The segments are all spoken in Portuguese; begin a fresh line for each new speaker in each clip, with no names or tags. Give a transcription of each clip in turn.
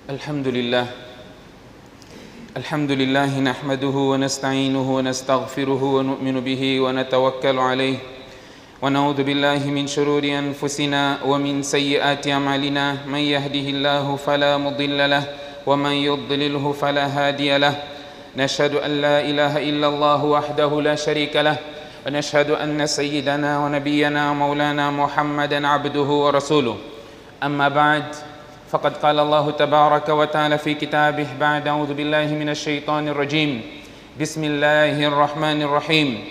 الحمد لله نحمده ونستعينه ونستغفره ونؤمن به ونتوكل عليه ونعوذ بالله من شرور أنفسنا ومن سيئات أعمالنا من يهده الله فلا مضل له ومن يضلله فلا هادي له نشهد أن لا إله إلا الله وحده لا شريك له ونشهد أن سيدنا ونبينا مولانا محمدا عبده ورسوله أما بعد فقد قال الله تبارك وتعالى في كتابه بعد أعوذ بالله من الشيطان الرجيم بسم الله الرحمن الرحيم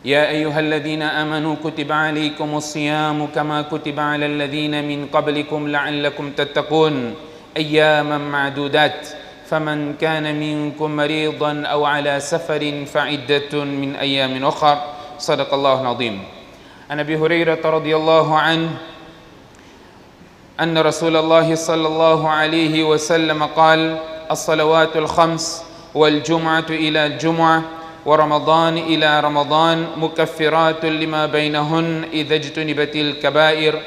يا أيها الذين آمنوا كتب عليكم الصيام كما كتب على الذين من قبلكم لعلكم تتقون أياما معدودات فمن كان منكم مريضا أو على سفر فعدة من أيام أخر صدق الله العظيم. عن أبي هريرة رضي الله عنه أن رسول الله صلى الله عليه وسلم قال الصلوات الخمس والجمعة إلى الجمعة ورمضان إلى رمضان مكفرات لما بينهن إذا اجتنبت الكبائر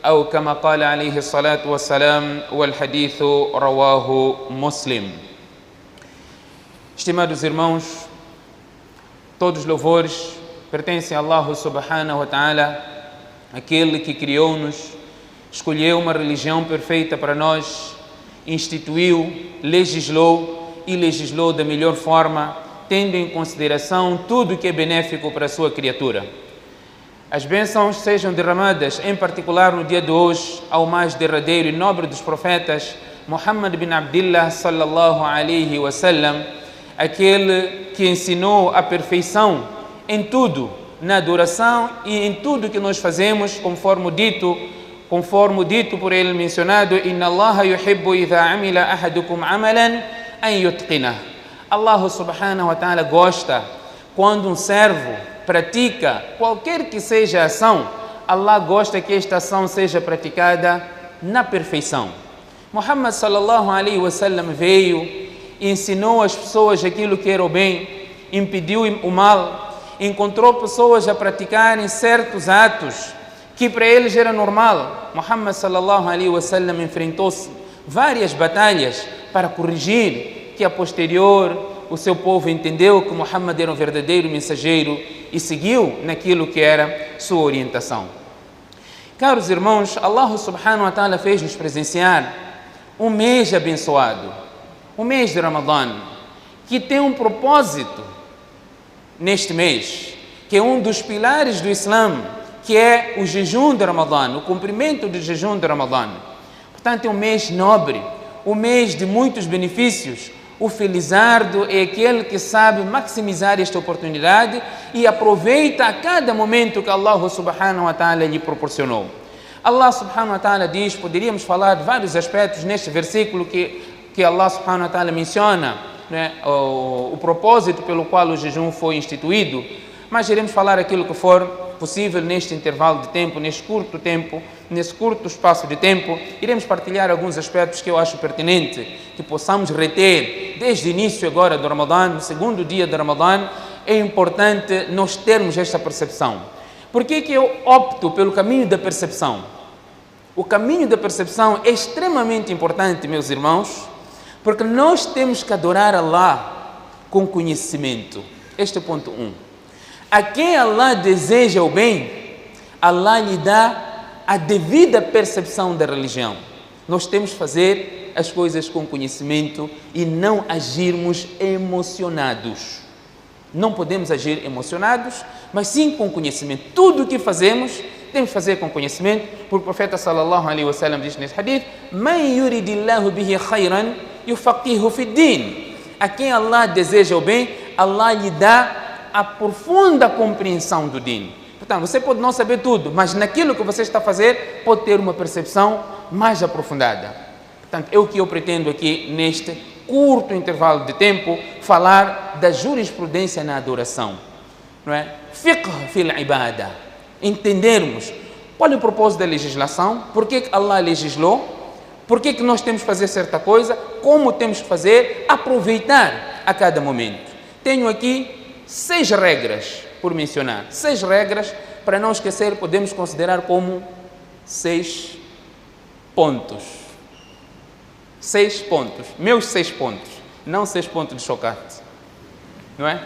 أو كما قال عليه الصلاة والسلام والحديث رواه مسلم. Estimados irmãos, todos os louvores pertencem a Allah subhanahu wa ta'ala, aquele que criou-nos, escolheu uma religião perfeita para nós, instituiu, legislou e legislou da melhor forma, tendo em consideração tudo que é benéfico para a sua criatura. As bênçãos sejam derramadas, em particular no dia de hoje, ao mais derradeiro e nobre dos profetas, Muhammad bin Abdillah sallallahu alaihi wasallam, aquele que ensinou a perfeição em tudo, na adoração e em tudo que nós fazemos, conforme dito por ele mencionado, Inna Allah yuhibbu idha amila ahadukum amalan an yutqinah. Allah subhanahu wa ta'ala gosta quando um servo pratica qualquer que seja a ação, Allah gosta que esta ação seja praticada na perfeição. Muhammad sallallahu alaihi wasallam veio e ensinou às pessoas aquilo que era o bem, impediu o mal, encontrou pessoas a praticarem certos atos que para eles era normal. Muhammad sallallahu alaihi wasallam enfrentou-se várias batalhas para corrigir, que a posterior o seu povo entendeu que Muhammad era um verdadeiro mensageiro e seguiu naquilo que era sua orientação. Caros irmãos, Allah subhanahu wa ta'ala fez-nos presenciar um mês abençoado, o mês de Ramadã, que tem um propósito neste mês, que é um dos pilares do Islã, que é o jejum de Ramadã, o cumprimento do jejum de Ramadã. Portanto, é um mês nobre, um mês de muitos benefícios. O felizardo é aquele que sabe maximizar esta oportunidade e aproveita a cada momento que Allah subhanahu wa ta'ala lhe proporcionou. Allah subhanahu wa ta'ala diz, poderíamos falar de vários aspectos neste versículo que Allah subhanahu wa ta'ala menciona, né, o propósito pelo qual o jejum foi instituído, mas iremos falar aquilo que for possível neste intervalo de tempo, neste curto espaço de tempo. Iremos partilhar alguns aspectos que eu acho pertinente que possamos reter desde o início agora do Ramadã, no segundo dia do Ramadã. É importante nós termos esta percepção. Por que eu opto pelo caminho da percepção? O caminho da percepção é extremamente importante, meus irmãos, porque nós temos que adorar Allah com conhecimento. Este é o ponto 1. A quem Allah deseja o bem, Allah lhe dá a devida percepção da religião. Nós temos que fazer as coisas com conhecimento e não agirmos emocionados. Não podemos agir emocionados, mas sim com conhecimento. Tudo o que fazemos, temos que fazer com conhecimento, porque o profeta sallallahu alaihi wasallam diz nesse hadith, Man yuridillahu bihi khayran yufaqihu fid din. A quem Allah deseja o bem, Allah lhe dá a profunda compreensão do din. Portanto, você pode não saber tudo, mas naquilo que você está a fazer, pode ter uma percepção mais aprofundada. Portanto, é o que eu pretendo aqui, neste curto intervalo de tempo, falar da jurisprudência na adoração. Não é? Fiqh fil ibada. Entendermos qual é o propósito da legislação, por que Allah legislou, por que nós temos que fazer certa coisa, como temos que fazer, aproveitar a cada momento. Tenho aqui 6 regras por mencionar. 6 regras, para não esquecer, podemos considerar como 6 pontos. 6 pontos, meus 6 pontos, não 6 pontos de chocolate, não é?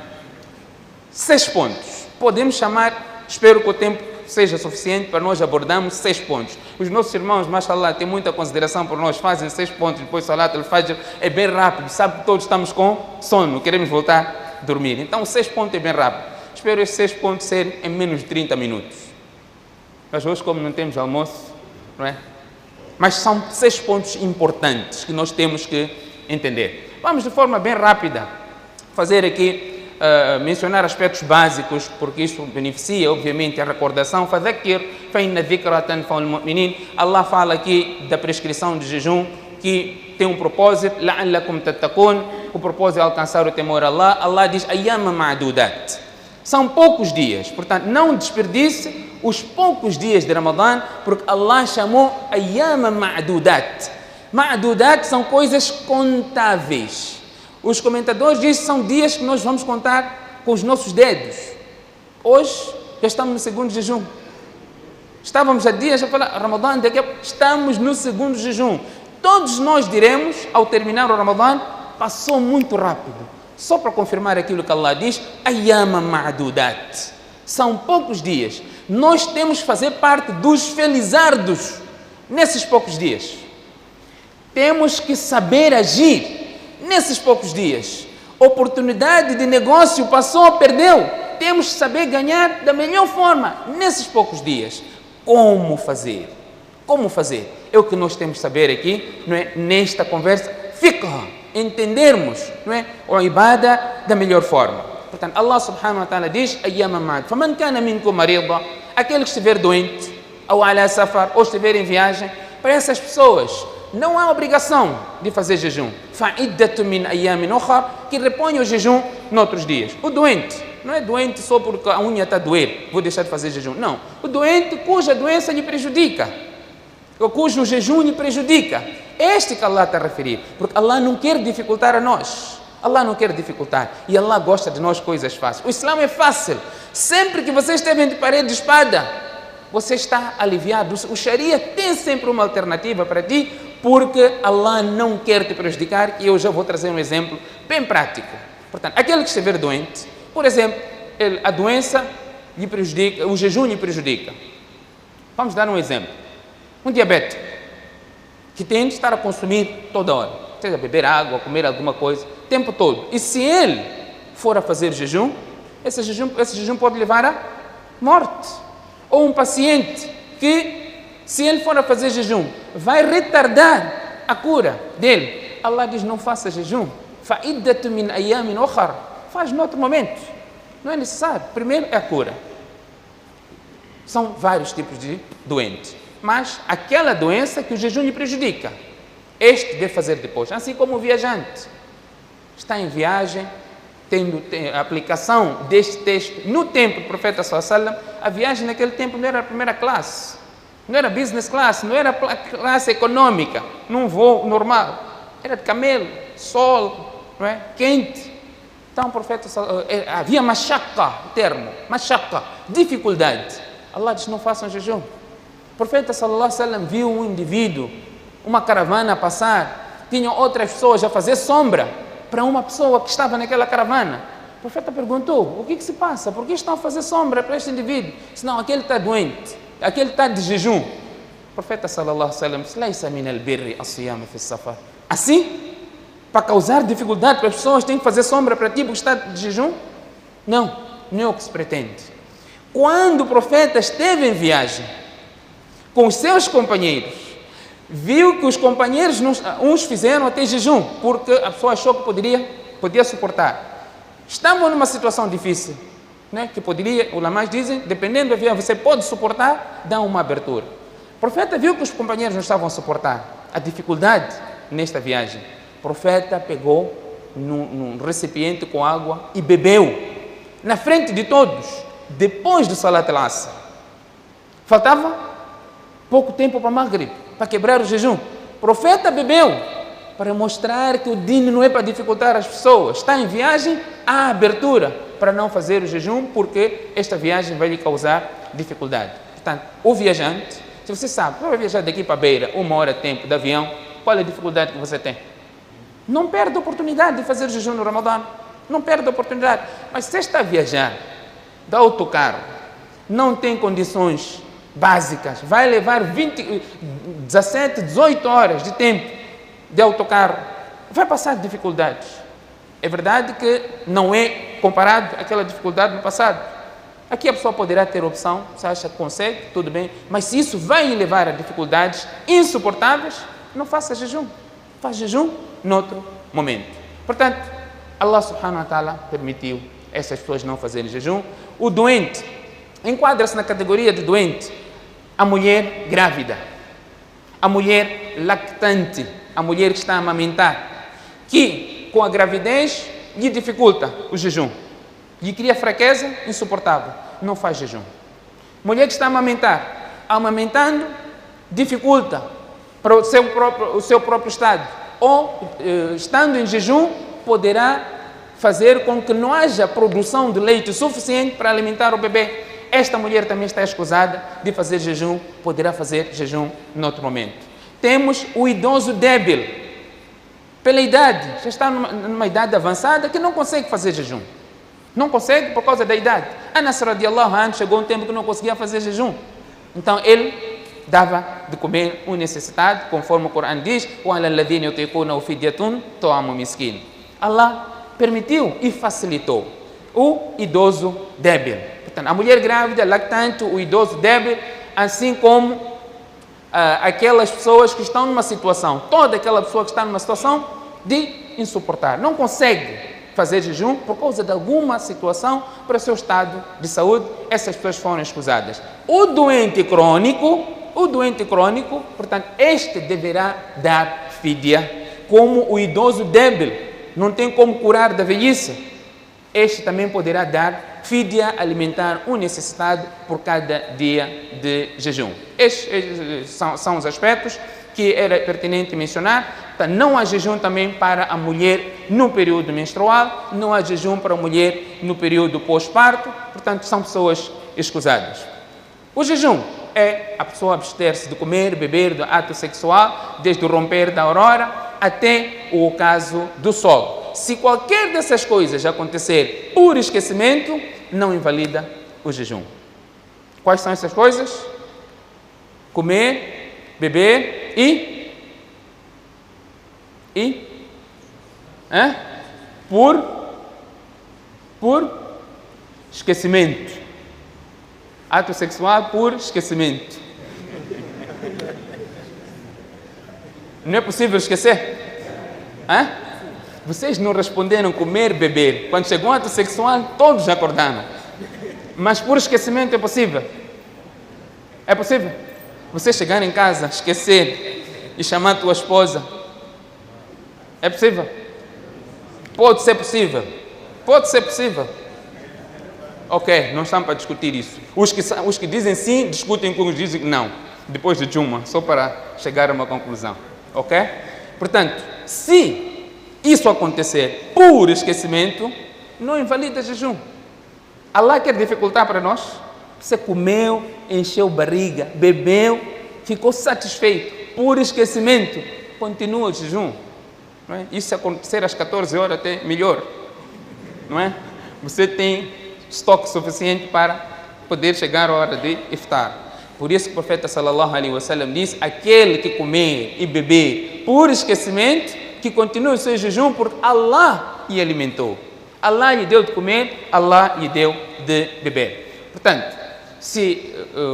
6 pontos, podemos chamar, espero que o tempo seja suficiente para nós abordarmos 6 pontos. Os nossos irmãos, mashallah, têm muita consideração por nós, fazem 6 pontos, depois salat al-fajr é bem rápido, sabe que todos estamos com sono, queremos voltar a dormir, então 6 pontos é bem rápido. Espero esses 6 pontos serem em menos de 30 minutos. Mas hoje, como não temos almoço, não é? Mas são 6 pontos importantes que nós temos que entender. Vamos de forma bem rápida fazer aqui, mencionar aspectos básicos, porque isso beneficia, obviamente, a recordação. Fadhakir, fa inna dhikra tanfa'ul mu'minin. Allah fala aqui da prescrição de jejum, que tem um propósito, la'allakum tattaqun, o propósito é alcançar o temor a Allah. Allah diz, ayyama ma'dudat. São poucos dias, portanto, não desperdice os poucos dias de Ramadã, porque Allah chamou ayyama ma'dudat. Ma'dudat são coisas contáveis. Os comentadores dizem que são dias que nós vamos contar com os nossos dedos. Hoje, já estamos no segundo jejum. Estávamos há dias a falar, Ramadã, daqui a pouco, estamos no segundo jejum. Todos nós diremos, ao terminar o Ramadã, passou muito rápido. Só para confirmar aquilo que Allah diz, ayyama ma'dudat. São poucos dias. Nós temos que fazer parte dos felizardos nesses poucos dias. Temos que saber agir nesses poucos dias. Oportunidade de negócio passou, perdeu. Temos que saber ganhar da melhor forma nesses poucos dias. Como fazer? Como fazer? É o que nós temos que saber aqui, não é? Nesta conversa, entendermos, não é? O ibada da melhor forma. Portanto, Allah subhanahu wa ta'ala diz, ayyama ma'ad. Faman kana minkum marida, aquele que estiver doente, ou ala safar, ou estiver em viagem, para essas pessoas não há obrigação de fazer jejum. Fa'iddatu min ayyamin ukhar, que repõe o jejum noutros dias. O doente, não é doente só porque a unha está a doer, vou deixar de fazer jejum. Não. O doente cuja doença lhe prejudica, ou cujo jejum lhe prejudica. Este que Allah está a referir, porque Allah não quer dificultar a nós. Allah não quer dificultar. E Allah gosta de nós coisas fáceis. O Islã é fácil. Sempre que você estiver de parede de espada, você está aliviado. O Sharia tem sempre uma alternativa para ti, porque Allah não quer te prejudicar. E eu já vou trazer um exemplo bem prático. Portanto, aquele que estiver doente, por exemplo, a doença lhe prejudica, o jejum lhe prejudica. Vamos dar um exemplo. Um diabético que tem de estar a consumir toda hora, seja beber água, comer alguma coisa, o tempo todo. E se ele for a fazer jejum, esse jejum pode levar à morte. Ou um paciente que, se ele for a fazer jejum, vai retardar a cura dele. Allah diz, não faça jejum. Fa'iddatu min ayyamin ukhar. Faz no outro momento. Não é necessário. Primeiro é a cura. São vários tipos de doentes. Mas aquela doença que o jejum lhe prejudica, este deve fazer depois. Assim como o viajante está em viagem, tem a aplicação deste texto no tempo do profeta sallallahu alaihi wasallam. A viagem naquele tempo não era a primeira classe, não era business class, não era classe econômica, num voo normal, era de camelo, sol, não é? Quente. Então o profeta havia mashaqqa, termo, mashaqqa, dificuldade. Allah diz, não façam jejum. O profeta sallallahu alaihi wasallam viu um indivíduo, uma caravana a passar, tinham outras pessoas a fazer sombra para uma pessoa que estava naquela caravana. O profeta perguntou, o que se passa? Por que estão a fazer sombra para este indivíduo? Disse, não, aquele está doente, aquele está de jejum. O profeta sallallahu alaihi wasallam disse, laysa min al-birri as-siyam fi as-safar. Assim, para causar dificuldade para as pessoas, tem que fazer sombra para ti porque está de jejum? Não, não é o que se pretende. Quando o profeta esteve em viagem com os seus companheiros, viu que os companheiros, uns fizeram até jejum, porque a pessoa achou que podia suportar. Estavam numa situação difícil, né? Que poderia, os ulamás dizem, dependendo do avião, você pode suportar, dá uma abertura. O profeta viu que os companheiros não estavam a suportar a dificuldade nesta viagem. O profeta pegou num recipiente com água e bebeu, na frente de todos, depois do Salat al-Asr. Faltava pouco tempo para Maghrib, para quebrar o jejum. O profeta bebeu para mostrar que o din não é para dificultar as pessoas. Está em viagem, há abertura para não fazer o jejum, porque esta viagem vai lhe causar dificuldade. Portanto, o viajante, se você sabe, vai viajar daqui para a Beira, 1 hora de tempo de avião, qual é a dificuldade que você tem? Não perde a oportunidade de fazer jejum no Ramadã. Não perde a oportunidade. Mas se você está a viajar, dá autocarro, não tem condições básicas, vai levar 17, 18 horas de tempo de autocarro, vai passar dificuldades. É verdade que não é comparado àquela dificuldade no passado. Aqui a pessoa poderá ter opção, se acha que consegue, tudo bem, mas se isso vai levar a dificuldades insuportáveis, não faça jejum. Faz jejum noutro momento. Portanto, Allah subhanahu wa ta'ala permitiu essas pessoas não fazerem jejum. O doente enquadra-se na categoria de doente a mulher grávida, a mulher lactante, a mulher que está a amamentar, que com a gravidez lhe dificulta o jejum, lhe cria fraqueza insuportável, não faz jejum. Mulher que está a amamentar, amamentando, dificulta para o seu próprio estado, ou estando em jejum, poderá fazer com que não haja produção de leite suficiente para alimentar o bebê. Esta mulher também está escusada de fazer jejum, poderá fazer jejum em outro momento. Temos o idoso débil, pela idade, já está numa idade avançada que não consegue fazer jejum. Não consegue por causa da idade. Anas radiallahu anhu chegou um tempo que não conseguia fazer jejum. Então ele dava de comer o necessitado, conforme o Corão diz, Allah permitiu e facilitou o idoso débil. Portanto, a mulher grávida, lactante, o idoso débil, assim como aquelas pessoas que estão numa situação, toda aquela pessoa que está numa situação de insuportar, não consegue fazer jejum por causa de alguma situação para o seu estado de saúde, essas pessoas foram escusadas. O doente crônico, portanto, este deverá dar fidya, como o idoso débil não tem como curar da velhice, este também poderá dar fidya, alimentar o necessitado por cada dia de jejum. Estes são os aspectos que era pertinente mencionar. Então, não há jejum também para a mulher no período menstrual, não há jejum para a mulher no período pós-parto, portanto, são pessoas escusadas. O jejum é a pessoa abster-se de comer, beber, do ato sexual, desde o romper da aurora até o ocaso do sol. Se qualquer dessas coisas acontecer por esquecimento, não invalida o jejum. Quais são essas coisas? Comer, beber por esquecimento. Ato sexual por esquecimento. Não é possível esquecer? Vocês não responderam comer, beber. Quando chegou o ato sexual, todos acordaram. Mas por esquecimento é possível? É possível? Você chegar em casa, esquecer e chamar a tua esposa. É possível? Pode ser possível. Pode ser possível. Ok, não estamos para discutir isso. Os que dizem sim, discutem com os que dizem não. Depois de Juma, só para chegar a uma conclusão. Ok? Portanto, se isso acontecer por esquecimento, não invalida jejum. Allah quer dificultar para nós. Você comeu, encheu barriga, bebeu, ficou satisfeito. Por esquecimento, continua o jejum. Não é? Isso se acontecer às 14 horas, até melhor. Não é? Você tem estoque suficiente para poder chegar à hora de iftar. Por isso que o profeta sallallahu alaihi wasallam diz: aquele que comer e beber por esquecimento, que continue o seu jejum, porque Allah lhe alimentou. Allah lhe deu de comer, Allah lhe deu de beber. Portanto, se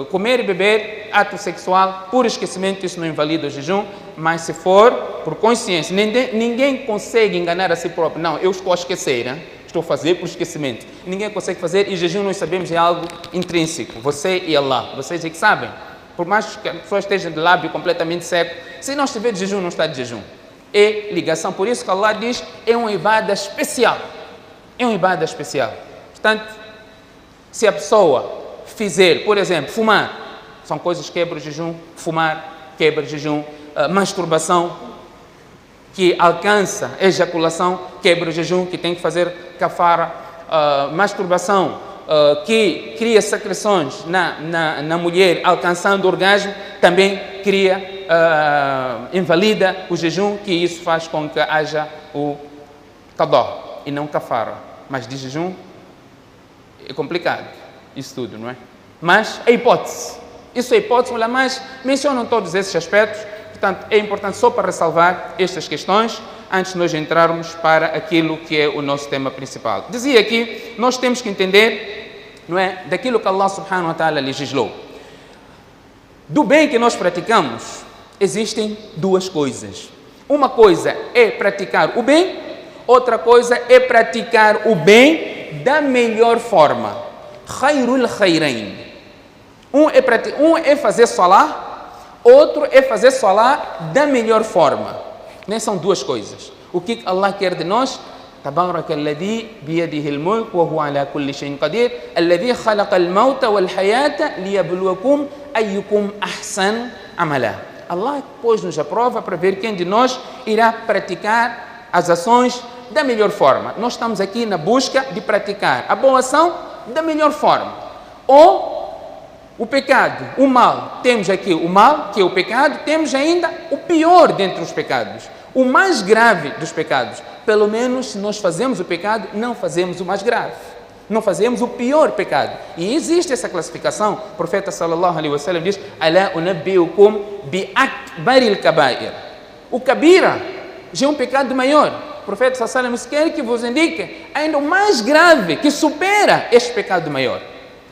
comer e beber, ato sexual, por esquecimento, isso não invalida o jejum, mas se for por consciência, ninguém consegue enganar a si próprio. Não, eu estou a esquecer, né? Estou a fazer por esquecimento. Ninguém consegue fazer, e jejum nós sabemos é algo intrínseco. Você e Allah, vocês é que sabem. Por mais que a pessoa esteja de lábio completamente seco, se não estiver de jejum, não está de jejum. É ligação. Por isso que Allah diz, é uma ibada especial. É uma ibada especial. Portanto, se a pessoa fizer, por exemplo, fumar, são coisas que quebram o jejum, fumar quebra o jejum, masturbação, que alcança ejaculação, quebra o jejum, que tem que fazer kafara, masturbação que cria secreções na mulher alcançando o orgasmo, também cria, invalida o jejum, que isso faz com que haja o qadá e não kafara. Mas de jejum é complicado, isso tudo, não é? Mas é hipótese. Isso é hipótese, mas mencionam todos esses aspectos. Portanto, é importante só para ressalvar estas questões antes de nós entrarmos para aquilo que é o nosso tema principal. Dizia aqui, nós temos que entender, não é, daquilo que Allah subhanahu wa ta'ala legislou. Do bem que nós praticamos, existem duas coisas. Uma coisa é praticar o bem, outra coisa é praticar o bem da melhor forma. Khairul khairain. Um é fazer salah, outro é fazer salah da melhor forma. Nem são duas coisas. O que Allah quer de nós? تبارك الذي بيده الملك وهو على كل شيء قدير الذي خلق الموت والحياة ليبلوكم أيكم أحسن عملا. Allah pôs-nos a prova para ver quem de nós irá praticar as ações da melhor forma. Nós estamos aqui na busca de praticar a boa ação da melhor forma. Ou o pecado, o mal. Temos aqui o mal, que é o pecado, temos ainda o pior dentre os pecados, o mais grave dos pecados. Pelo menos, se nós fazemos o pecado, não fazemos o mais grave. Não fazemos o pior pecado. E existe essa classificação. O profeta sallallahu alaihi wasallam diz: "Ala unabbiukum bi akbaril kabair." O kabira já é um pecado maior. O profeta sallallahu alaihi wasallam quer que vos indique ainda o mais grave, que supera este pecado maior.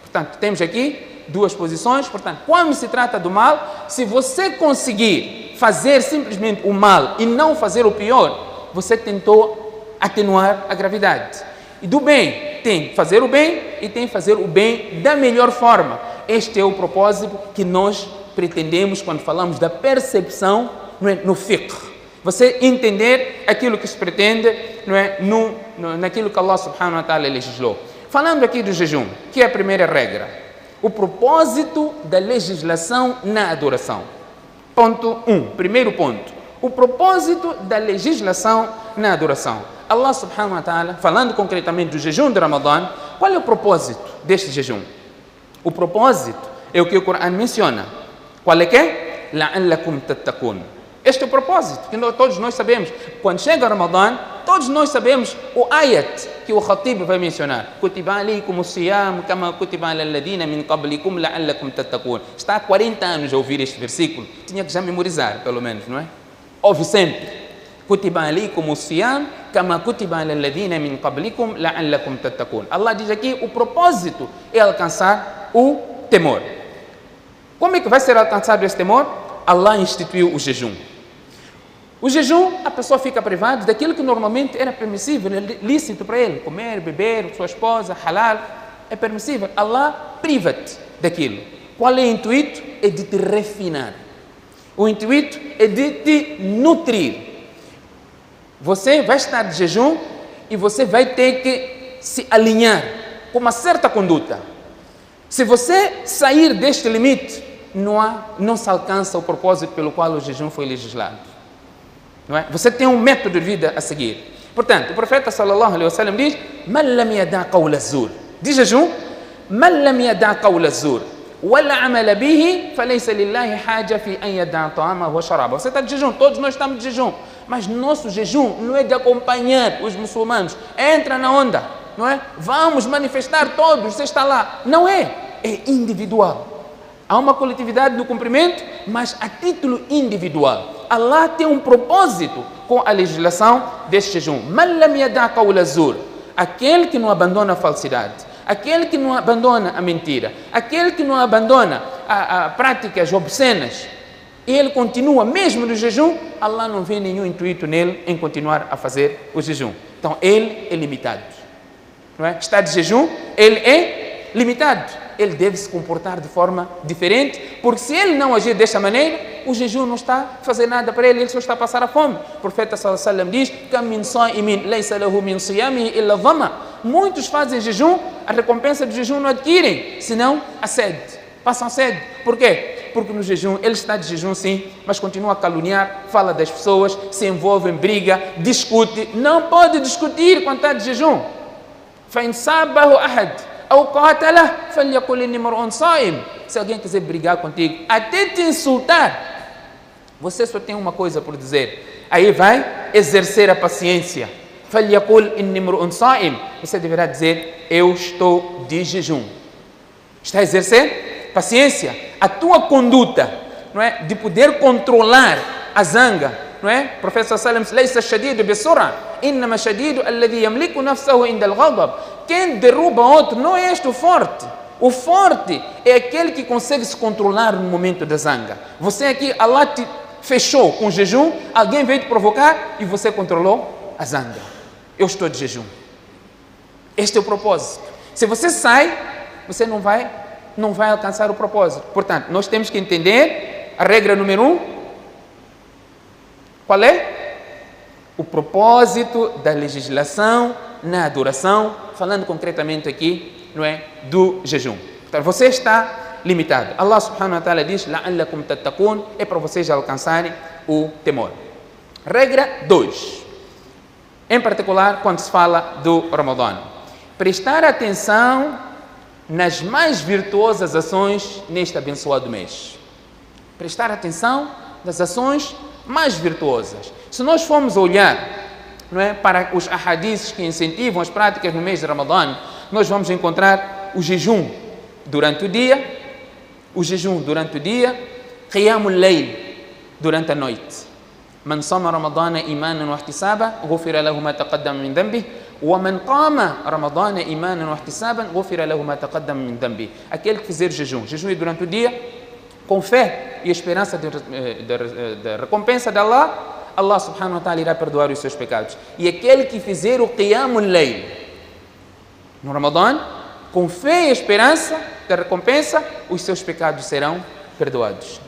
Portanto, temos aqui duas posições. Portanto, quando se trata do mal, se você conseguir fazer simplesmente o mal e não fazer o pior, você tentou atenuar a gravidade. E do bem, tem fazer o bem e tem fazer o bem da melhor forma. Este é o propósito que nós pretendemos quando falamos da percepção, não é, no fiqh. Você entender aquilo que se pretende, não é, naquilo que Allah subhanahu wa ta'ala legislou. Falando aqui do jejum, que é a primeira regra. O propósito da legislação na adoração. Ponto 1, primeiro ponto. O propósito da legislação na adoração. Allah subhanahu wa ta'ala, falando concretamente do jejum de Ramadã, qual é o propósito deste jejum? O propósito é o que o Corão menciona. Qual é que é? La'allakum tattaqun. Este é o propósito, que todos nós sabemos. Quando chega Ramadã, todos nós sabemos o ayat que o Khatib vai mencionar. Kutiba alaykum as-siyam kama kutiba ala alladhina min qablikum la'allakum tattaqun. Está há 40 anos a ouvir este versículo. Tinha que já memorizar, pelo menos, não é? Ouve sempre. Kutiba alaykum as-siyam kama kutiba ala alladhina min qablikum la'allakum tattaqun. Allah diz aqui, o propósito é alcançar o temor. Como é que vai ser alcançado esse temor? Allah instituiu o jejum. O jejum, a pessoa fica privada daquilo que normalmente era permissível, lícito para ele, comer, beber, sua esposa, halal, é permissível. Allah priva-te daquilo. Qual é o intuito? É de te refinar. O intuito é de te nutrir. Você vai estar de jejum e você vai ter que se alinhar com uma certa conduta. Se você sair deste limite, não se alcança o propósito pelo qual o jejum foi legislado. Não é? Você tem um método de vida a seguir. Portanto, o profeta sallallahu alaihi wasallam diz: "Man lam yada' qawl az-zur." De jejum, "Man lam yada' qawl az-zur wal 'amal bihi falaysa lillahi haja fi an yada' ta'amahu wa sharabahu." Você está de jejum, todos nós estamos de jejum, mas nosso jejum não é de acompanhar os muçulmanos. Entra na onda, não é? Vamos manifestar todos, você está lá. Não é, é individual. Há uma coletividade no cumprimento, mas a título individual. Allah tem um propósito com a legislação deste jejum. Man lam yada' qawl az-zur. Aquele que não abandona a falsidade, aquele que não abandona a mentira, aquele que não abandona a práticas obscenas, e ele continua mesmo no jejum, Allah não vê nenhum intuito nele em continuar a fazer o jejum. Então ele é limitado. Não é? Está de jejum, ele é limitado. Ele deve se comportar de forma diferente, porque se ele não agir desta maneira, o jejum não está a fazer nada para ele, ele só está a passar a fome. O profeta sallallahu alaihi wasallam diz: "Kam min sa'imin laysa lahu min siyamihi illa dhama." Muitos fazem jejum, a recompensa do jejum não adquirem, senão a sede. Passam sede. Por quê? Porque no jejum, ele está de jejum sim, mas continua a caluniar, fala das pessoas, se envolve em briga, discute. Não pode discutir quando está de jejum. فَإِنْ صَابَهُ أَحَدٍ أو قاتله فليقل إني امرؤ صائم. Se alguém quiser brigar contigo, até te insultar, você só tem uma coisa por dizer. Aí vai exercer a paciência. فليقل إني امرؤ صائم. Você deverá dizer: eu estou de jejum. Está a exercer paciência. A tua conduta, não é, de poder controlar a zanga, não é? O profeta sallallahu alaihi wasallam: ليس الشديد بسرعة إنما الشديد الذي يملك نفسه عند الغضب. Quem derruba outro não é este o forte. O forte é aquele que consegue se controlar no momento da zanga. Você aqui, Allah te fechou com jejum, alguém veio te provocar e você controlou a zanga. Eu estou de jejum. Este é o propósito. Se você sai, você não vai alcançar o propósito. Portanto, nós temos que entender a regra número 1. Qual é? O propósito da legislação na adoração, falando concretamente aqui, não é, do jejum. Então, você está limitado. Allah subhanahu wa ta'ala diz: لَعَلَّكُمْ تَتَّقُونَ, é para vocês alcançarem o temor. Regra 2. Em particular, quando se fala do Ramadã, prestar atenção nas mais virtuosas ações neste abençoado mês. Prestar atenção nas ações mais virtuosas. Se nós formos olhar, não é, para os ahadiths que incentivam as práticas no mês de Ramadã, nós vamos encontrar o jejum durante o dia, qiyamul layl durante a noite. Man sama Ramadana imanan wa ihtisaban ghufira lahu ma taqaddama min dhanbihi wa man qama Ramadana imanan wa ihtisaban ghufira lahu ma taqaddama min dhanbihi. Aquele que fizer jejum durante o dia, com fé e esperança da recompensa de Allah, Allah subhanahu wa ta'ala irá perdoar os seus pecados. E aquele que fizer o qiyamul layl no Ramadã, com fé e esperança da recompensa, os seus pecados serão perdoados.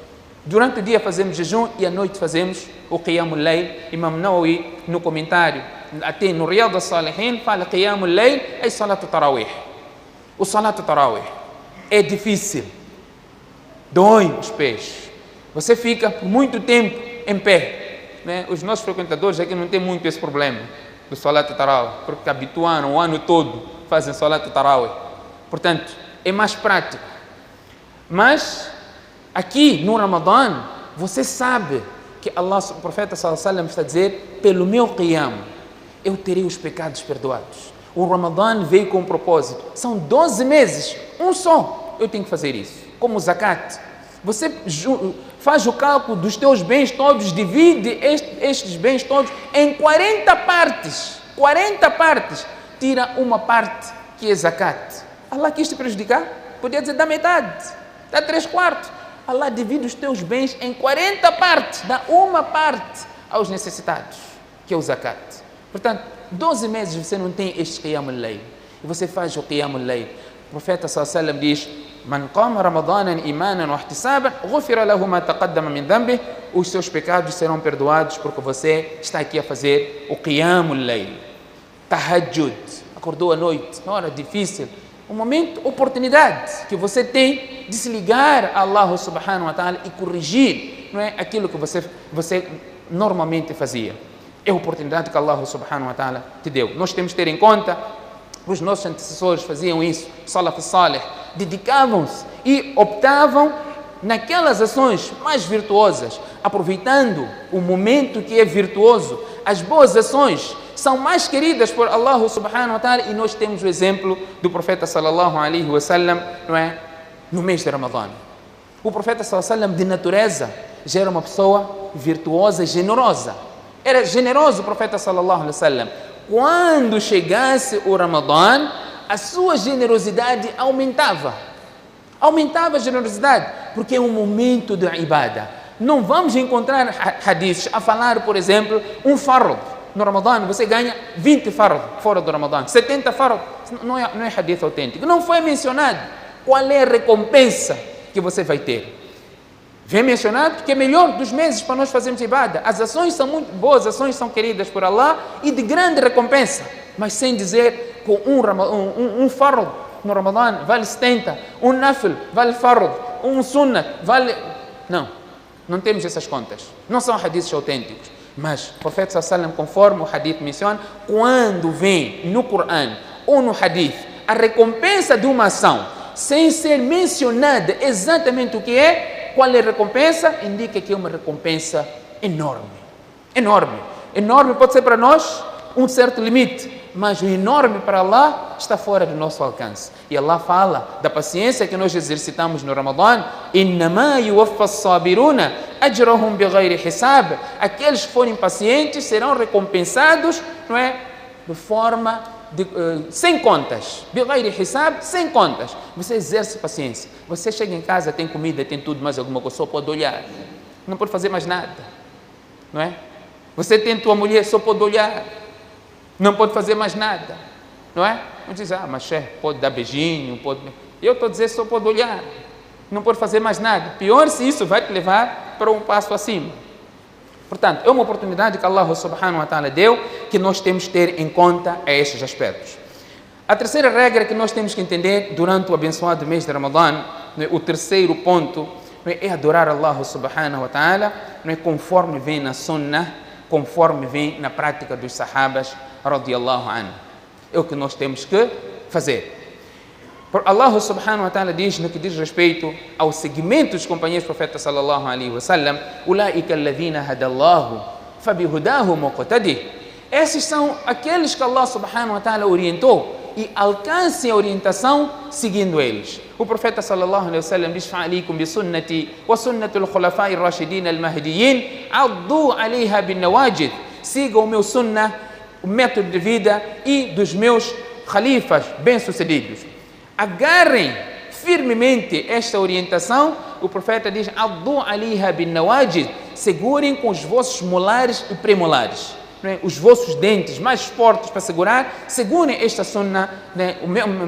Durante o dia fazemos jejum e à noite fazemos o qiyamul layl. Imam Nawawi, no comentário, até no Riyad al-Salihin, fala qiyamul layl é salatu tarawih. O salatu tarawih é difícil, dói os pés, você fica por muito tempo em pé, né? Os nossos frequentadores aqui não tem muito esse problema do salat tarawih, porque habituaram o ano todo, fazem salat tarawih. Portanto, é mais prático. Mas aqui no Ramadã, você sabe que Allah, o profeta sallallahu alaihi wasallam, está a dizer: pelo meu qiyam, eu terei os pecados perdoados. O Ramadã veio com um propósito. São 12 meses, um só. Eu tenho que fazer isso. Como o zakat. Você faz o cálculo dos teus bens todos, divide estes bens todos em 40 partes. 40 partes. Tira uma parte que é zakat. Allah quis te prejudicar? Podia dizer: dá metade, dá 3/4. Allah divide os teus bens em 40 partes, dá uma parte aos necessitados, que é o zakat. Portanto, 12 meses você não tem este qiyamul layl. E você faz o qiyamul layl. O profeta sallallahu alaihi wasallam diz: Man qama ramadanan imanan wa ihtisaban ghufira lahu ma taqaddama min dhanbihi. Os seus pecados serão perdoados porque você está aqui a fazer o qiyamul layl. Tahajjud, acordou à noite, uma hora difícil, um momento, oportunidade que você tem de se ligar a Allah subhanahu wa ta'ala e corrigir, não é, aquilo que você normalmente fazia. É a oportunidade que Allah subhanahu wa ta'ala te deu. Nós temos que ter em conta, os nossos antecessores faziam isso, Salaf Salih, dedicavam-se e optavam naquelas ações mais virtuosas, aproveitando o momento que é virtuoso. As boas ações são mais queridas por Allah subhanahu wa ta'ala, e nós temos o exemplo do profeta sallallahu alaihi wasallam, não é, no mês de Ramadã. O profeta sallallahu alaihi wasallam, de natureza, já era uma pessoa virtuosa e generosa. Era generoso o profeta sallallahu alaihi wasallam. Quando chegasse o Ramadã, a sua generosidade aumentava. Aumentava a generosidade, porque é um momento de ibadah. Não vamos encontrar hadiths a falar, por exemplo, um fard. No Ramadã você ganha 20 fard fora do Ramadã, 70 fard. Não é hadith autêntico. Não foi mencionado qual é a recompensa que você vai ter. Vem mencionado que é melhor dos meses para nós fazermos ibadah. As ações são muito boas, as ações são queridas por Allah e de grande recompensa. Mas sem dizer que um fard no Ramadã vale 70, um nafil vale fard, um sunnah vale... Não temos essas contas. Não são hadiths autênticos. Mas o profeta sallallahu alaihi wasallam, conforme o hadith menciona, quando vem no Coran ou no hadith a recompensa de uma ação, sem ser mencionada exatamente o que é, qual é a recompensa, indica que é uma recompensa enorme. Enorme. Enorme pode ser para nós um certo limite, mas o enorme para Allah está fora do nosso alcance. E Allah fala da paciência que nós exercitamos no Ramadã. Innama yuwaffa as-sabiruna ajrahum bighayri hisab. Aqueles que forem pacientes serão recompensados, não é, de forma sem contas. Bighayri hisab, sem contas. Você exerce paciência. Você chega em casa, tem comida, tem tudo, mais alguma coisa, só pode olhar. Não pode fazer mais nada, não é? Você tem tua mulher, só pode olhar. Não pode fazer mais nada, não é? Não diz, mas chefe, pode dar beijinho, pode... Eu estou a dizer, só pode olhar. Não pode fazer mais nada. Pior se isso vai te levar para um passo acima. Portanto, é uma oportunidade que Allah subhanahu wa ta'ala deu, que nós temos que ter em conta a estes aspectos. A terceira regra que nós temos que entender durante o abençoado mês de Ramadã, o terceiro ponto, é adorar Allah subhanahu wa ta'ala, conforme vem na sunnah, conforme vem na prática dos sahabas, radiyallahu anhu. É o que nós temos que fazer. Por Allah subhanahu wa ta'ala diz, no que diz respeito ao seguimento dos companheiros do profeta sallallahu alaihi wa sallam, ulaika alladhina hadallahu fabihudahu muqtadi. Esses são aqueles que Allah subhanahu wa ta'ala orientou e alcancem a orientação seguindo eles. O profeta sallallahu alaihi wa sallam diz, fa'alikum bi sunnati wa sunnati al-khulafa'i ar-rashidin al-mahdiyyin addu 'alayha bin nawajid. Sigam o meu sunnah, o método de vida e dos meus khalifas bem-sucedidos. Agarrem firmemente esta orientação. O profeta diz, addu 'alayha bin nawajid. Segurem com os vossos molares e premolares. Os vossos dentes mais fortes para segurar, segurem esta sunnah,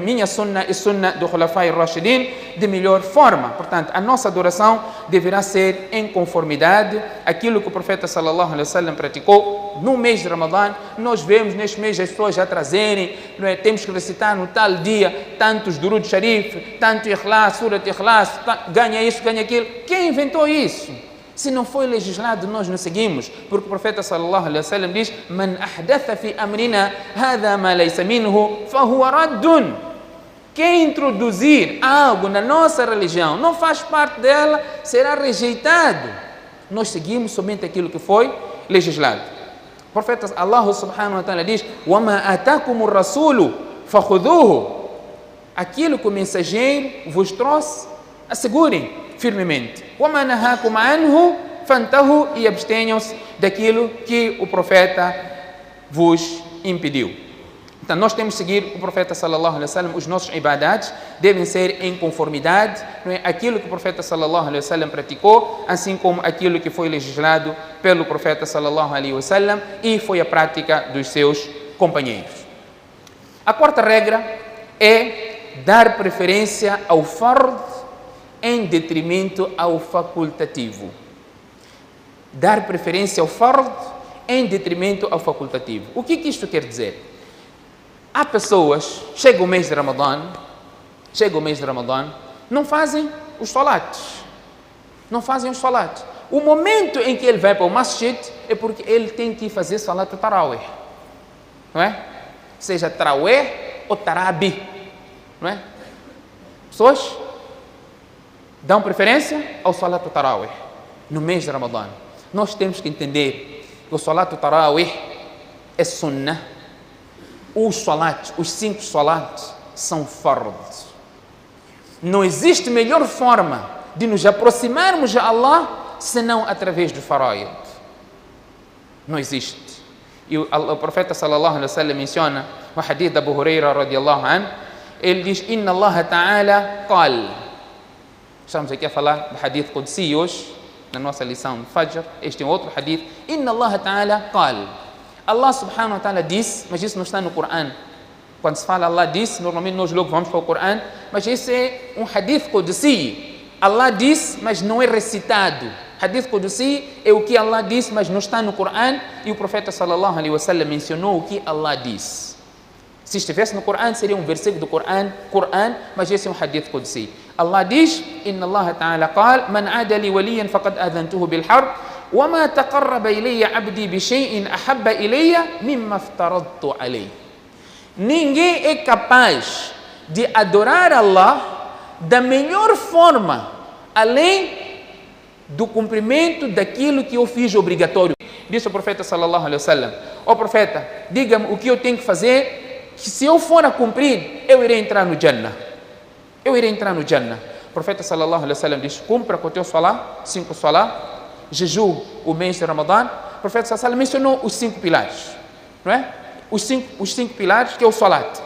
minha sunnah e sunnah do Khulafai Rashidin de melhor forma. Portanto, a nossa adoração deverá ser em conformidade aquilo que o profeta sallallahu alaihi wasallam praticou no mês de Ramadã. Nós vemos neste mês as pessoas já trazerem, temos que recitar no tal dia tantos Durud Sharif, tanto Ikhlas, Surat Ikhlas, ganha isso, ganha aquilo. Quem inventou isso? Se não foi legislado, nós não seguimos, porque o profeta sallallahu alaihi wasallam diz: "Man ahdatha fi amrina hadha ma laysa minhu, fahuwa raddun." Quem introduzir algo na nossa religião, não faz parte dela, será rejeitado. Nós seguimos somente aquilo que foi legislado. O profeta Allah subhanahu wa ta'ala diz: "Wa ma atakumur rasulu fakhudhuhu." Aquilo que o mensageiro vos trouxe, assegurem firmemente. وَمَا نَهَاكُمْ عَنْهُ فَانْتَهُوا, e abstenham-se daquilo que o profeta vos impediu. Então, nós temos que seguir o profeta sallallahu alaihi wasallam. Os nossos ibadats devem ser em conformidade, não é? Aquilo que o profeta sallallahu alaihi wasallam praticou, assim como aquilo que foi legislado pelo profeta sallallahu alaihi wasallam e foi a prática dos seus companheiros. A quarta regra é dar preferência ao fard em detrimento ao facultativo. Dar preferência ao fard em detrimento ao facultativo. O que isto quer dizer? Há pessoas, chega o mês de Ramadã, não fazem os salates. Não fazem os salates. O momento em que ele vai para o masjid é porque ele tem que fazer salat tarawih. Não é? Seja tarawih ou tarabi. Não é? Pessoas dão preferência ao salat tarawih no mês de Ramadã. Nós temos que entender que o salat tarawih é sunnah. Os salats, os 5 salats são fard. Não existe melhor forma de nos aproximarmos de Allah senão através do faraid. Não existe. E o profeta sallallahu alaihi wasallam menciona o hadith de Abu Huraira radiyallahu anhu. Ele diz: Inna Allah ta'ala qal. Estamos aqui a falar do hadith Qudsi hoje, na nossa lição de Fajr. Este é outro hadith. Inna Allah ta'ala qal. Allah subhanahu wa ta'ala disse, mas isso não está no Coran. Quando se fala Allah disse, normalmente nós logo vamos para o Coran, mas esse é um hadith Qudsi. Allah disse, mas não é recitado. Hadith Qudsi é o que Allah disse, mas não está no Coran, e o profeta sallallahu alaihi wasallam mencionou o que Allah disse. Se estivesse no Coran, seria um versículo do Coran, mas esse é um hadith Qudsi. Allah diz: Inna Allah ta'ala qal, man ada li waliyan faqad adhantuhu bil harb, wa ma taqarraba ilayya 'abdi bi shay'in ahabba ilayya mimma aftaradtu alayhi. Ninguém é capaz de adorar Allah da melhor forma, além do cumprimento daquilo que eu fiz obrigatório. Disse o profeta sallallahu alaihi wasallam: ó profeta, diga-me o que eu tenho que fazer, que se eu for a cumprir, eu irei entrar no Jannah. Eu irei entrar no Jannah. O profeta sallallahu alaihi wasallam diz: cumpra com o teu salá, 5 salá, jejum o mês de Ramadã. O profeta sallallahu alaihi wasallam mencionou os 5 pilares, não é? Os cinco pilares, que é o salat.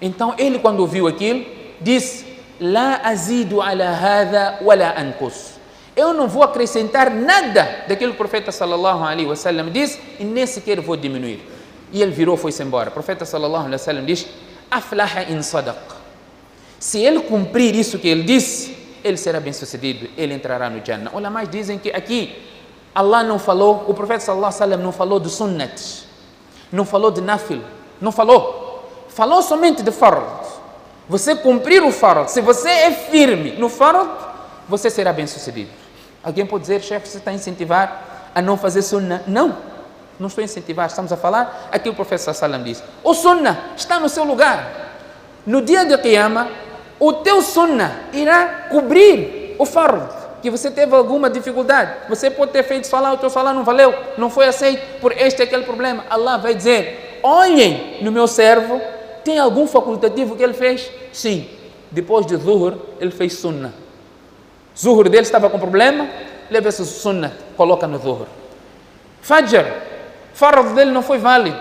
Então ele, quando ouviu aquilo, disse: la azidu ala hadha wa la anqus. Eu não vou acrescentar nada daquilo que o profeta sallallahu alaihi wasallam disse e nem sequer vou diminuir. E ele virou, foi-se embora. O profeta sallallahu alaihi wasallam diz: aflaha in sadaq. Se ele cumprir isso que ele disse, ele será bem sucedido, ele entrará no Jannah. Olha, mais dizem que aqui Allah não falou, o profeta sallallahu alaihi wasallam não falou de sunnat, não falou de nafil, não falou somente de fard. Você cumprir o fard, se você é firme no fard, você será bem sucedido. Alguém pode dizer: chefe, você está a incentivar a não fazer sunnah? Não, não estou a incentivar, estamos a falar aquilo que o profeta sallallahu alaihi wasallam disse. O sunnah está no seu lugar. No dia de Qiyamah, o teu sunnah irá cobrir o fard, que você teve alguma dificuldade. Você pode ter feito salah, o teu salah não valeu, não foi aceito por este e aquele problema. Allah vai dizer: olhem no meu servo, tem algum facultativo que ele fez? Sim, depois de Zuhur, ele fez sunnah. Zuhur dele estava com problema, leva esse sunnah, coloca no Zuhur. Fajr, fard dele não foi válido,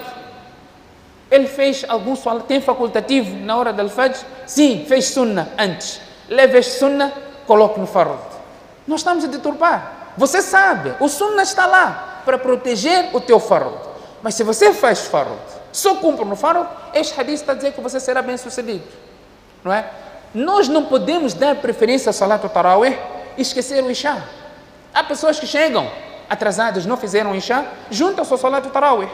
ele fez algum salah, tem facultativo na hora do Fajr? Sim, fez sunnah antes. Leva este sunnah, coloca no fard. Nós estamos a deturpar. Você sabe, o sunnah está lá para proteger o teu fard. Mas se você faz fard, só cumpre no fard, este hadith está a dizer que você será bem sucedido, não é? Nós não podemos dar preferência ao salat tarawih e esquecer o Isha. Há pessoas que chegam atrasadas, não fizeram o Isha, juntam-se ao salat tarawih.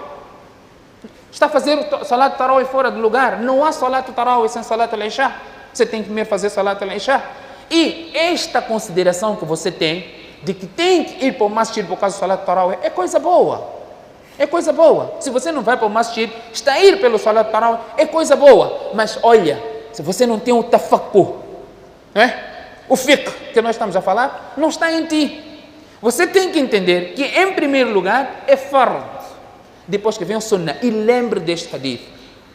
Está a fazer o salat tarawih fora do lugar. Não há salat tarawih sem salat al-Isha. Você tem que primeiro fazer salat al-Isha. E esta consideração que você tem de que tem que ir para o masjid por causa do salat tarawih é coisa boa. É coisa boa. Se você não vai para o masjid, está a ir pelo salat tarawih, é coisa boa. Mas olha, se você não tem o tafakkur, não é? O fiqh que nós estamos a falar, não está em ti. Você tem que entender que, em primeiro lugar, é fard. Depois que vem o sunnah, e lembre deste hadith: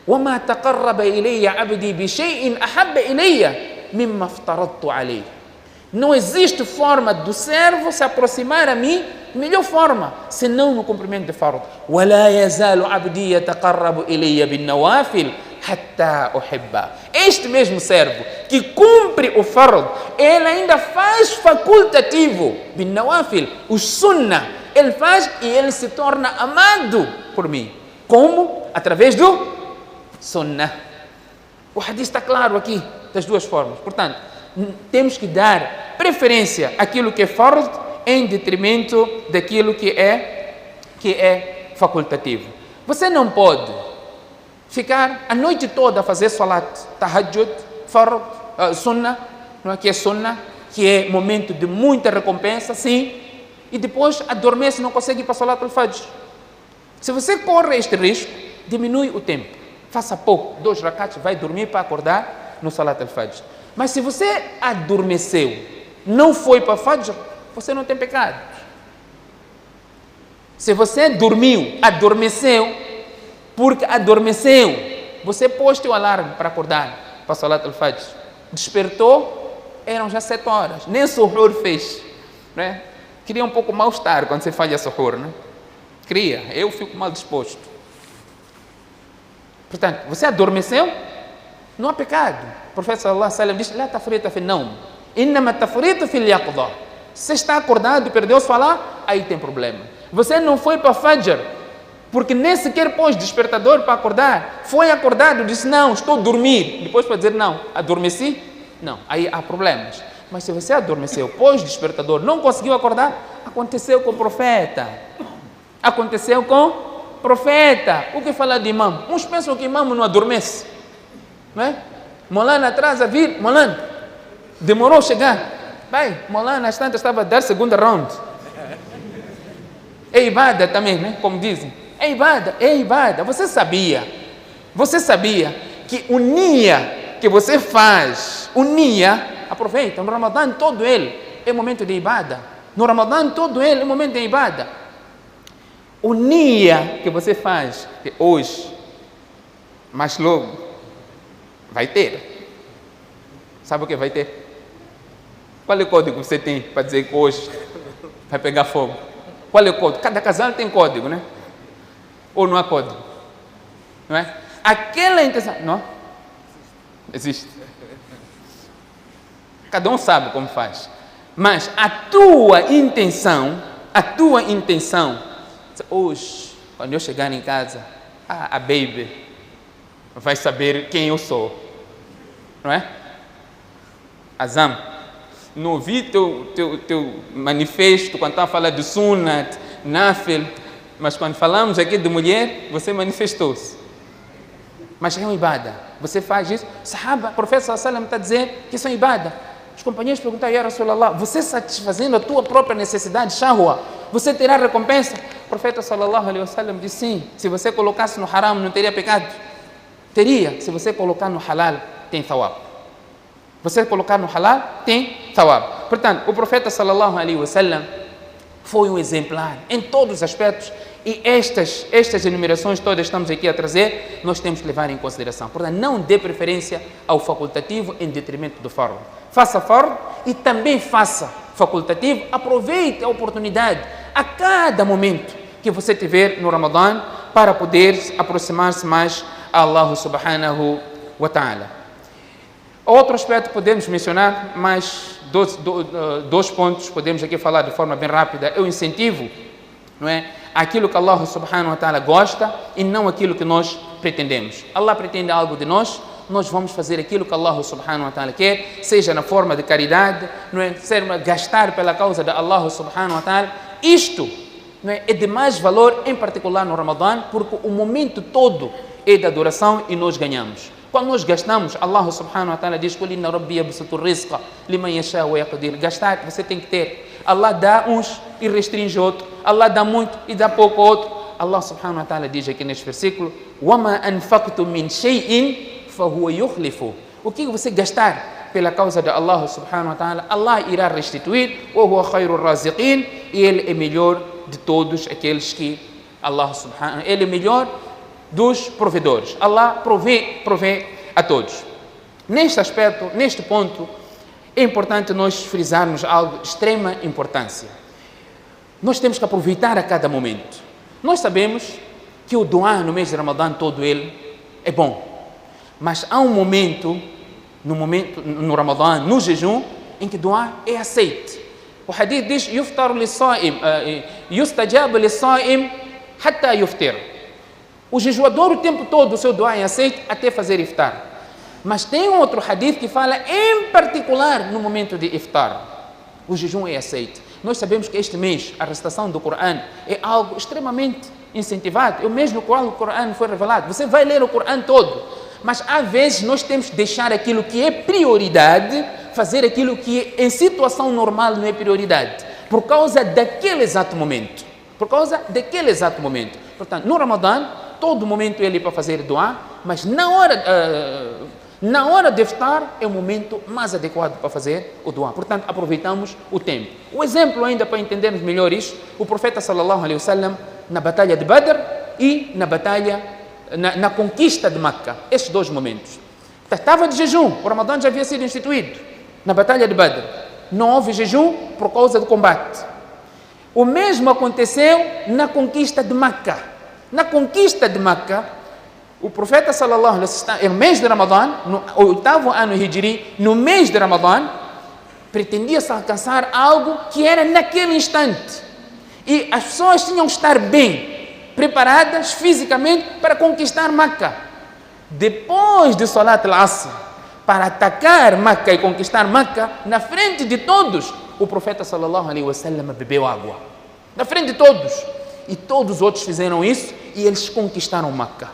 وَمَا تَقَرَّبَ إِلَيَّ عَبْدِي بِشَيْءٍ أَحَبَّ إِلَيَّ مِمَّا افْتَرَضْتُ عَلَيْهِ. Não existe forma do servo se aproximar a mim, melhor forma, senão no cumprimento de fard. وَلَا يَزَالُ عَبْدِي يَتَقَرَّبُ إِلَيَّ بِالنَّوَافِلِ حَتَّى أُحِبَّهُ. Este mesmo servo que cumpre o fard, ele ainda faz facultativo, bin-nawafil, o sunnah, ele faz e ele se torna amado por mim. Como? Através do sunnah. O hadith está claro aqui, das duas formas. Portanto, temos que dar preferência àquilo que é fard em detrimento daquilo que é facultativo. Você não pode ficar a noite toda a fazer salat tahajjud, fard, sunnah, não é? Que é sunnah, que é momento de muita recompensa, sim, e depois adormece e não consegue ir para salat al-fajr. Se você corre este risco, diminui o tempo, faça pouco, 2 rakats, vai dormir para acordar no salat al-fajr. Mas se você adormeceu, não foi para fajr, você não tem pecado. Se você dormiu, adormeceu, porque adormeceu, você pôs o alarme para acordar para salat al-fajr, despertou, eram já 7 horas, nem suhur fez, né? Queria um pouco mal-estar quando você falha suhur, né? Queria, eu fico mal disposto. Portanto, você adormeceu, não há pecado. O profeta sallallahu alaihi wasallam diz: "La tafrita fi an-nawm, innama tafrita fi al-yaqظة." Se está acordado e perdeu falar, aí tem problema. Você não foi para fajr, porque nem sequer pôs despertador para acordar. Foi acordado e disse: "Não, estou a dormir." Depois para dizer: "Não, adormeci." Não, aí há problemas. Mas se você adormeceu, pôs despertador, não conseguiu acordar, aconteceu com o profeta. Aconteceu com o profeta. O que falar de imam? Uns pensam que imam não adormece, não é? Molana atrás a vir, Molana demorou a chegar. Vai, Molana às tantas estava a dar segunda round. É ibada também, né? Como dizem. É ibada. Você sabia que o nia que você faz, o nia, aproveita, no Ramadã todo ele é momento de ibada. No Ramadã todo ele é momento de ibada. O nia que você faz hoje, mas logo, vai ter. Sabe o que vai ter? Qual é o código que você tem para dizer que hoje vai pegar fogo? Qual é o código? Cada casal tem código, né? Ou não há código? Não é? Aquela intenção... Não? Existe. Cada um sabe como faz. Mas a tua intenção, hoje, quando eu chegar em casa, a baby vai saber quem eu sou. Não é? Azam, não ouvi teu manifesto quando estava a falar de Sunnat, Nafil, mas quando falamos aqui de mulher, você manifestou-se. Mas é uma ibada. Você faz isso. Sahaba, o profeta sallallahu alaihi wasallam está a dizer que isso é ibada. Os companheiros perguntaram, Ya Rasulallah, você satisfazendo a tua própria necessidade, shahwa, você terá recompensa? O profeta sallallahu alaihi wasallam disse sim. Se você colocasse no haram, não teria pecado? Teria. Se você colocar no halal, tem thawab. Você colocar no halal, tem thawab. Portanto, o profeta sallallahu alaihi wasallam foi um exemplar em todos os aspectos, e estas enumerações todas que estamos aqui a trazer, nós temos que levar em consideração. Portanto, não dê preferência ao facultativo em detrimento do fard. Faça fard e também faça facultativo. Aproveite a oportunidade a cada momento que você tiver no Ramadã para poder aproximar-se mais a Allah subhanahu wa ta'ala. Outro aspecto podemos mencionar, mais dois pontos, podemos aqui falar de forma bem rápida, é o incentivo, não é? Aquilo que Allah subhanahu wa ta'ala gosta e não aquilo que nós pretendemos. Allah pretende algo de nós, nós vamos fazer aquilo que Allah subhanahu wa ta'ala quer, seja na forma de caridade, não é? Seja gastar pela causa de Allah subhanahu wa ta'ala. Isto, não é de mais valor, em particular no Ramadã, porque o momento todo é de adoração e nós ganhamos. Quando nós gastamos, Allah subhanahu wa ta'ala diz: "Inna rabbi yabsutu rizqa liman yasha wa yaqdir." Gastar, você tem que ter. Allah dá uns e restringe outro. Allah dá muito e dá pouco outro. Allah subhanahu wa ta'ala diz aqui neste versículo: "Wama anfaqtum min shay'in fahuwa yukhlifu." O que você gastar pela causa de Allah subhanahu wa ta'ala, Allah irá restituir. Wa huwa khairur raziqin. E Ele é melhor de todos aqueles que Allah subhanahu wa ta'ala, Ele é melhor dos provedores. Allah provê a todos. Neste aspecto, neste ponto, é importante nós frisarmos algo de extrema importância. Nós temos que aproveitar a cada momento. Nós sabemos que o dua no mês de Ramadã todo ele é bom. Mas há um momento, no Ramadã, no jejum, em que o dua é aceito. O hadith diz: "Yuftar lis-sa'im, yustajab lis-sa'im hatta yuftir." O jejuador o tempo todo o seu dua é aceito até fazer iftar. Mas tem um outro hadith que fala em particular no momento de iftar. O jejum é aceito. Nós sabemos que este mês a recitação do Corão é algo extremamente incentivado. É o mês no qual o Corão foi revelado. Você vai ler o Corão todo. Mas às vezes nós temos que deixar aquilo que é prioridade, fazer aquilo que em situação normal não é prioridade. Por causa daquele exato momento. Portanto, no Ramadã, todo momento ele para fazer dua, mas na hora de iftar é o momento mais adequado para fazer o dua. Portanto, aproveitamos o tempo. O exemplo ainda para entendermos melhor isso, o profeta sallallahu alaihi wasallam na batalha de Badr e na conquista de Meca. Esses dois momentos. Estava de jejum, o Ramadã já havia sido instituído. Na batalha de Badr não houve jejum por causa do combate. O mesmo aconteceu na conquista de Meca. Na conquista de Meca, o profeta sallallahu alaihi wasallam, no mês de Ramadã, no 8º ano Hijri, no mês de Ramadã, pretendia-se alcançar algo que era naquele instante. E as pessoas tinham que estar bem preparadas fisicamente para conquistar Meca. Depois de Salat al-Asr, para atacar Meca e conquistar Meca, na frente de todos, o profeta sallallahu alaihi wasallam bebeu água. Na frente de todos. E todos os outros fizeram isso e eles conquistaram Meca.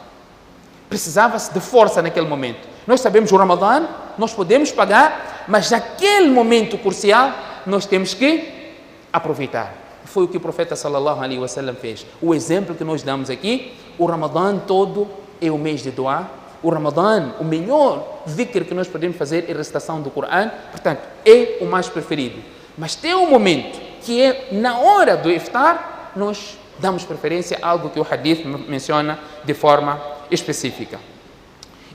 Precisava-se de força naquele momento. Nós sabemos o Ramadã, nós podemos pagar, mas naquele momento crucial, nós temos que aproveitar. Foi o que o profeta sallallahu alaihi wasallam fez. O exemplo que nós damos aqui, o Ramadã todo é o mês de dua, o Ramadã, o melhor dhikr que nós podemos fazer é a recitação do Corão, portanto, é o mais preferido. Mas tem um momento que é na hora do iftar, nós damos preferência a algo que o hadith menciona de forma específica.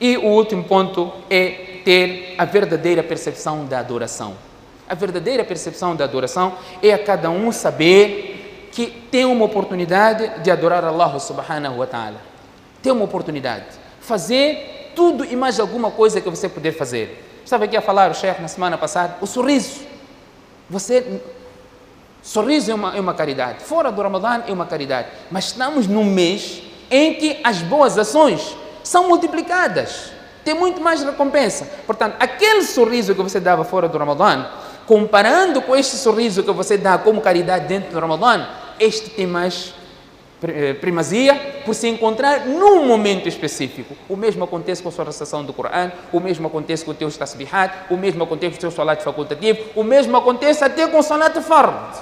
E o último ponto é ter a verdadeira percepção da adoração. A verdadeira percepção da adoração é a cada um saber que tem uma oportunidade de adorar Allah subhanahu wa ta'ala. Tem uma oportunidade. Fazer tudo e mais alguma coisa que você puder fazer. Estava aqui a falar o Sheikh na semana passada, o sorriso. Sorriso é uma caridade. Fora do Ramadã é uma caridade. Mas estamos num mês em que as boas ações são multiplicadas. Tem muito mais recompensa. Portanto, aquele sorriso que você dava fora do Ramadã, comparando com este sorriso que você dá como caridade dentro do Ramadã, este tem mais primazia por se encontrar num momento específico. O mesmo acontece com a sua recitação do Corão, o mesmo acontece com o teu tasbihat, o mesmo acontece com o teu salat facultativo, o mesmo acontece até com o salat fard.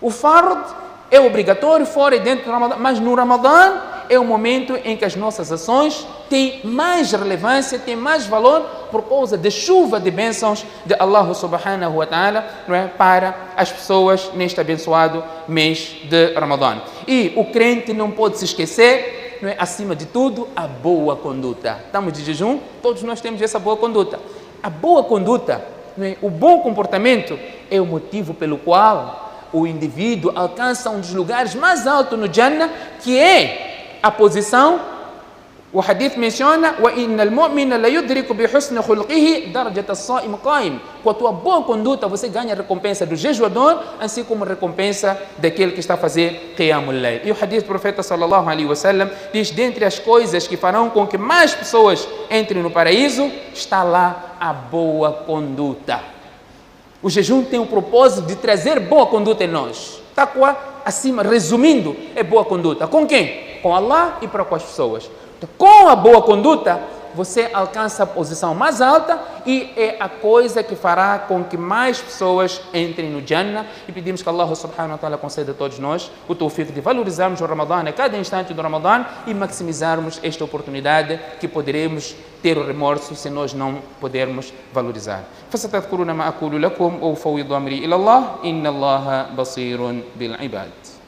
O fard é obrigatório fora e dentro do Ramadã, mas no Ramadã é o momento em que as nossas ações têm mais relevância, têm mais valor por causa da chuva de bênçãos de Allah subhanahu wa ta'ala, não é, para as pessoas neste abençoado mês de Ramadã. E o crente não pode se esquecer, não é, acima de tudo, a boa conduta. Estamos de jejum, todos nós temos essa boa conduta. A boa conduta, não é, o bom comportamento é o motivo pelo qual o indivíduo alcança um dos lugares mais altos no Jannah, que é a posição, o hadith menciona, وَإِنَّ الْمُؤْمِنَ لَيُدْرِكُ بِحُسْنِ خُلْقِهِ دَرْجَةَ الصَّائِمِ قَائِمِ. Com a tua boa conduta, você ganha a recompensa do jejuador, assim como a recompensa daquele que está a fazer Qiyamul Layl. E o hadith do profeta sallallahu alaihi wasallam diz, dentre as coisas que farão com que mais pessoas entrem no paraíso, está lá a boa conduta. O jejum tem o propósito de trazer boa conduta em nós. Taqwa, acima, resumindo, é boa conduta. Com quem? Com Allah e para com as pessoas. Então, com a boa conduta, você alcança a posição mais alta e é a coisa que fará com que mais pessoas entrem no Jannah. E pedimos que Allah subhanahu wa ta'ala conceda a todos nós o tawfiq de valorizarmos o Ramadã a cada instante do Ramadã e maximizarmos esta oportunidade que poderemos ter o remorso se nós não pudermos valorizar. فستذكرون ما أقول لكم وأفوض أمري إلى الله إن الله بصير بالعباد.